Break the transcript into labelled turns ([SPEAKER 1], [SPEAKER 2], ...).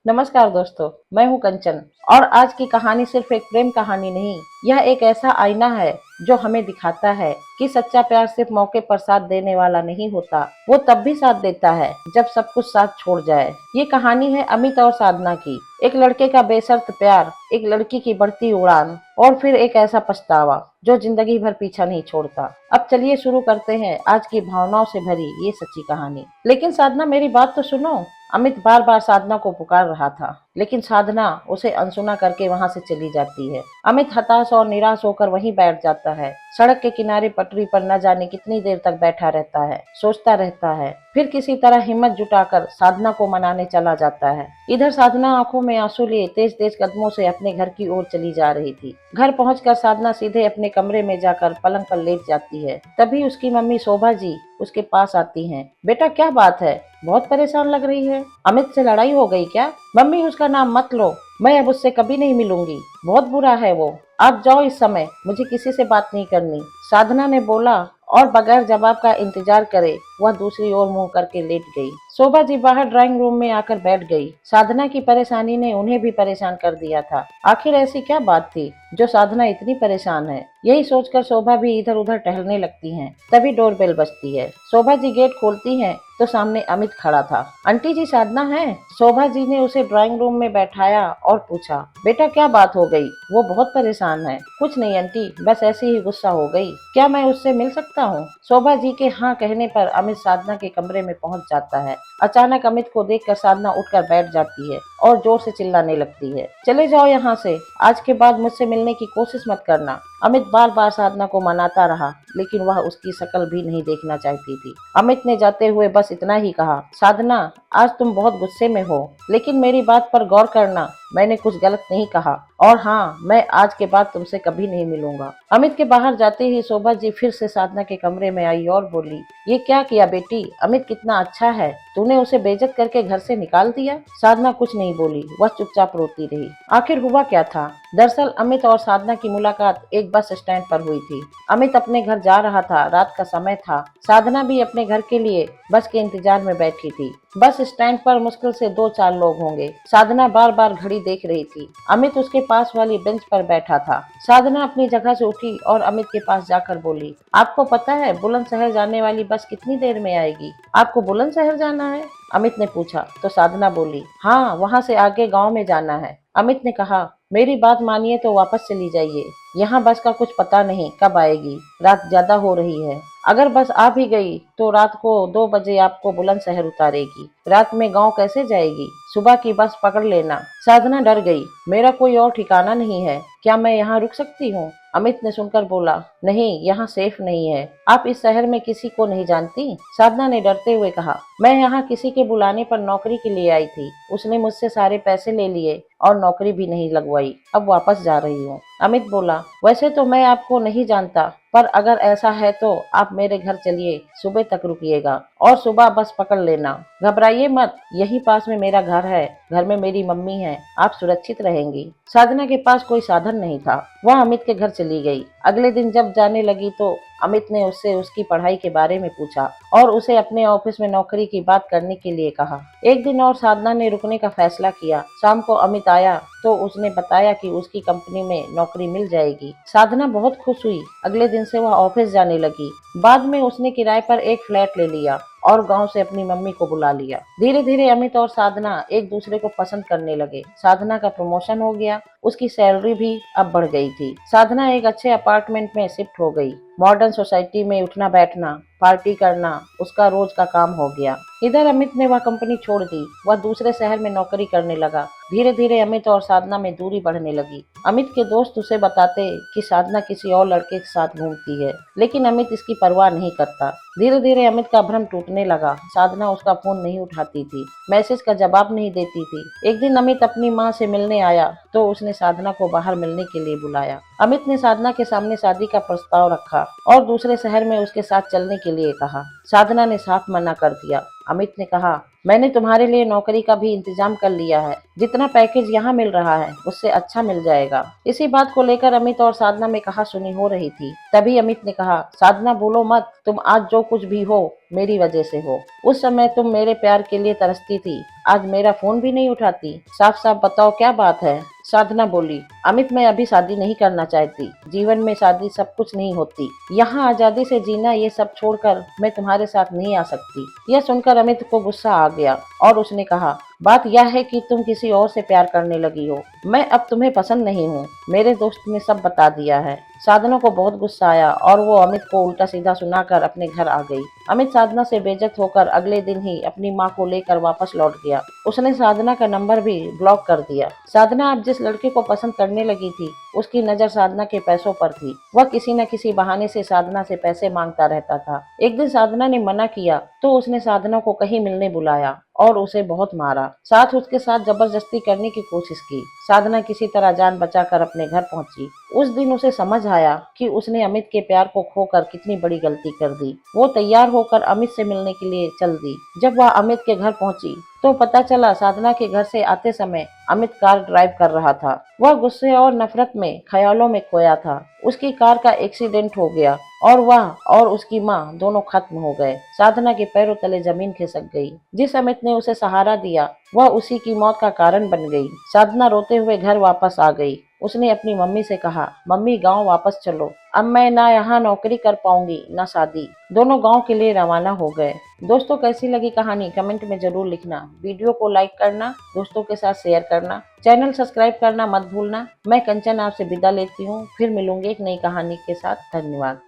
[SPEAKER 1] नमस्कार दोस्तों, मैं हूं कंचन और आज की कहानी सिर्फ एक प्रेम कहानी नहीं, यह एक ऐसा आईना है जो हमें दिखाता है कि सच्चा प्यार सिर्फ मौके पर साथ देने वाला नहीं होता, वो तब भी साथ देता है जब सब कुछ साथ छोड़ जाए। ये कहानी है अमित और साधना की, एक लड़के का बेशर्त प्यार, एक लड़की की बढ़ती उड़ान और फिर एक ऐसा पछतावा जो जिंदगी भर पीछा नहीं छोड़ता। अब चलिए शुरू करते हैं आज की भावनाओं से भरी ये सच्ची कहानी। लेकिन साधना, मेरी बात तो सुनो। अमित बार बार साधना को पुकार रहा था, लेकिन साधना उसे अनसुना करके वहां से चली जाती है। अमित हताश और निराश होकर वहीं बैठ जाता है। सड़क के किनारे पटरी पर न जाने कितनी देर तक बैठा रहता है, सोचता रहता है। फिर किसी तरह हिम्मत जुटाकर साधना को मनाने चला जाता है। इधर साधना आंखों में आंसू लिए तेज तेज कदमों से अपने घर की ओर चली जा रही थी। घर पहुंचकर साधना सीधे अपने कमरे में जाकर पलंग पर लेट जाती है। तभी उसकी मम्मी शोभा जी उसके पास आती हैं। बेटा, क्या बात है? बहुत परेशान लग रही है। अमित से लड़ाई हो गई क्या? मम्मी, उसका नाम मत लो, मैं अब उससे कभी नहीं मिलूंगी। बहुत बुरा है वो। आप जाओ, इस समय मुझे किसी से बात नहीं करनी, साधना ने बोला और बगैर जवाब का इंतजार करे वह दूसरी ओर मुंह करके लेट गई। शोभा जी बाहर ड्राइंग रूम में आकर बैठ गई। साधना की परेशानी ने उन्हें भी परेशान कर दिया था। आखिर ऐसी क्या बात थी जो साधना इतनी परेशान है? यही सोचकर शोभा भी इधर उधर टहलने लगती हैं। तभी डोरबेल बजती है। शोभा जी गेट खोलती हैं तो सामने अमित खड़ा था। आंटी जी, साधना है। शोभा जी ने उसे ड्राइंग रूम में बैठाया और पूछा, बेटा क्या बात हो गई? वो बहुत परेशान है। कुछ नहीं आंटी, बस ऐसे ही गुस्सा हो गई। क्या मैं उससे मिल सकता हूँ? शोभा जी के हाँ कहने पर अमित साधना के कमरे में पहुंच जाता है। अचानक अमित को देखकर साधना उठकर बैठ जाती है और जोर से चिल्लाने लगती है, चले जाओ यहाँ से, आज के बाद मुझसे मिलने की कोशिश मत करना। अमित बार बार साधना को मनाता रहा, लेकिन वह उसकी शक्ल भी नहीं देखना चाहती थी। अमित ने जाते हुए बस इतना ही कहा, साधना, आज तुम बहुत गुस्से में हो, लेकिन मेरी बात पर गौर करना, मैंने कुछ गलत नहीं कहा। और हाँ, मैं आज के बाद तुमसे कभी नहीं मिलूंगा। अमित के बाहर जाते ही शोभा जी फिर से साधना के कमरे में आई और बोली, ये क्या किया बेटी? अमित कितना अच्छा है, तूने उसे बेइज्जत करके घर से निकाल दिया। साधना कुछ नहीं बोली, वह चुपचाप रोती रही। आखिर हुआ क्या था? दरअसल अमित और साधना की मुलाकात एक बस स्टैंड पर हुई थी। अमित अपने घर जा रहा था, रात का समय था। साधना भी अपने घर के लिए बस के इंतजार में बैठी थी। बस स्टैंड पर मुश्किल से 2-4 लोग होंगे। साधना बार बार घड़ी देख रही थी। अमित उसके पास वाली बेंच पर बैठा था। साधना अपनी जगह से उठी और अमित के पास जाकर बोली, आपको पता है बुलंदशहर जाने वाली बस कितनी देर में आएगी? आपको बुलंदशहर जाना है? अमित ने पूछा तो साधना बोली, हाँ, वहाँ से आगे गांव में जाना है। अमित ने कहा, मेरी बात मानिए तो वापस चली जाइए, यहाँ बस का कुछ पता नहीं कब आएगी, रात ज्यादा हो रही है। अगर बस आ भी गई तो रात को 2 बजे आपको बुलंदशहर उतारेगी, रात में गांव कैसे जाएगी? सुबह की बस पकड़ लेना। साधना डर गई, मेरा कोई और ठिकाना नहीं है, क्या मैं यहाँ रुक सकती हूँ? अमित ने सुनकर बोला, नहीं, यहाँ सेफ नहीं है, आप इस शहर में किसी को नहीं जानती। साधना ने डरते हुए कहा, मैं यहाँ किसी के बुलाने पर नौकरी के लिए आई थी, उसने मुझसे सारे पैसे ले लिए और नौकरी भी नहीं लगवाई, अब वापस जा रही हूँ। अमित बोला, वैसे तो मैं आपको नहीं जानता, पर अगर ऐसा है तो आप मेरे घर चलिए, सुबह तक रुकिएगा और सुबह बस पकड़ लेना। घबराइए मत, यही पास में मेरा घर है, घर में मेरी मम्मी है, आप सुरक्षित रहेंगी। साधना के पास कोई साधन नहीं था, वह अमित के घर चली गई। अगले दिन जब जाने लगी तो अमित ने उससे उसकी पढ़ाई के बारे में पूछा और उसे अपने ऑफिस में नौकरी की बात करने के लिए कहा। एक दिन और साधना ने रुकने का फैसला किया। शाम को अमित आया तो उसने बताया कि उसकी कंपनी में नौकरी मिल जाएगी। साधना बहुत खुश हुई। अगले दिन से वह ऑफिस जाने लगी। बाद में उसने किराए पर एक फ्लैट ले लिया और गांव से अपनी मम्मी को बुला लिया। धीरे धीरे अमित और साधना एक दूसरे को पसंद करने लगे। साधना का प्रमोशन हो गया, उसकी सैलरी भी अब बढ़ गई थी। साधना एक अच्छे अपार्टमेंट में शिफ्ट हो गई। मॉडर्न सोसाइटी में उठना बैठना, पार्टी करना उसका रोज का काम हो गया। इधर अमित ने वह कंपनी छोड़ दी, वह दूसरे शहर में नौकरी करने लगा। धीरे धीरे अमित और साधना में दूरी बढ़ने लगी। अमित के दोस्त उसे बताते कि साधना किसी और लड़के के साथ घूमती है, लेकिन अमित इसकी परवाह नहीं करता। धीरे धीरे अमित का भ्रम टूटने लगा। साधना उसका फोन नहीं उठाती थी, मैसेज का जवाब नहीं देती थी। एक दिन अमित अपनी माँ से मिलने आया तो उसने साधना को बाहर मिलने के लिए बुलाया। अमित ने साधना के सामने शादी का प्रस्ताव रखा और दूसरे शहर में उसके साथ चलने के लिए कहा। साधना ने साफ मना कर दिया। अमित ने कहा, मैंने तुम्हारे लिए नौकरी का भी इंतजाम कर लिया है। जितना पैकेज यहाँ मिल रहा है उससे अच्छा मिल जाएगा। इसी बात को लेकर अमित और साधना में कहासुनी हो रही थी। तभी अमित ने कहा, साधना बोलो मत, तुम आज जो कुछ भी हो मेरी वजह से हो। उस समय तुम मेरे प्यार के लिए तरसती थी, आज मेरा फोन भी नहीं उठाती। साफ साफ बताओ क्या बात है। साधना बोली, अमित मैं अभी शादी नहीं करना चाहती। जीवन में शादी सब कुछ नहीं होती। यहाँ आजादी से जीना ये सब छोड़कर मैं तुम्हारे साथ नहीं आ सकती। यह सुनकर अमित को गुस्सा आ गया और उसने कहा, बात यह है कि तुम किसी और से प्यार करने लगी हो। मैं अब तुम्हें पसंद नहीं हूँ। मेरे दोस्त ने सब बता दिया है। साधना को बहुत गुस्सा आया और वो अमित को उल्टा सीधा सुनाकर अपने घर आ गई। अमित साधना से बेइज्जत होकर अगले दिन ही अपनी माँ को लेकर वापस लौट गया। उसने साधना का नंबर भी ब्लॉक कर दिया। साधना अब जिस लड़के को पसंद करने लगी थी उसकी नजर साधना के पैसों पर थी। वह किसी न किसी बहाने से साधना से पैसे मांगता रहता था। एक दिन साधना ने मना किया तो उसने साधना को कहीं मिलने बुलाया और उसे बहुत मारा, साथ उसके साथ जबरदस्ती करने की कोशिश की। साधना किसी तरह जान बचाकर अपने घर पहुंची। उस दिन उसे समझ आया कि उसने अमित के प्यार को खोकर कितनी बड़ी गलती कर दी। वो तैयार होकर अमित से मिलने के लिए चल दी। जब वह अमित के घर पहुंची तो पता चला साधना के घर से आते समय अमित कार ड्राइव कर रहा था। वह गुस्से और नफरत में ख्यालों में खोया था। उसकी कार का एक्सीडेंट हो गया और वह और उसकी माँ दोनों खत्म हो गए। साधना के पैरों तले जमीन खिसक गई। जिस अमित ने उसे सहारा दिया वह उसी की मौत का कारण बन गई। साधना रोते हुए घर वापस आ गई। उसने अपनी मम्मी से कहा, मम्मी गांव वापस चलो, अब मैं ना यहाँ नौकरी कर पाऊंगी ना शादी। दोनों गांव के लिए रवाना हो गए। दोस्तों कैसी लगी कहानी कमेंट में जरूर लिखना। वीडियो को लाइक करना, दोस्तों के साथ शेयर करना, चैनल सब्सक्राइब करना मत भूलना। मैं कंचन आपसे विदा लेती हूँ, फिर मिलूंगी एक नई कहानी के साथ। धन्यवाद।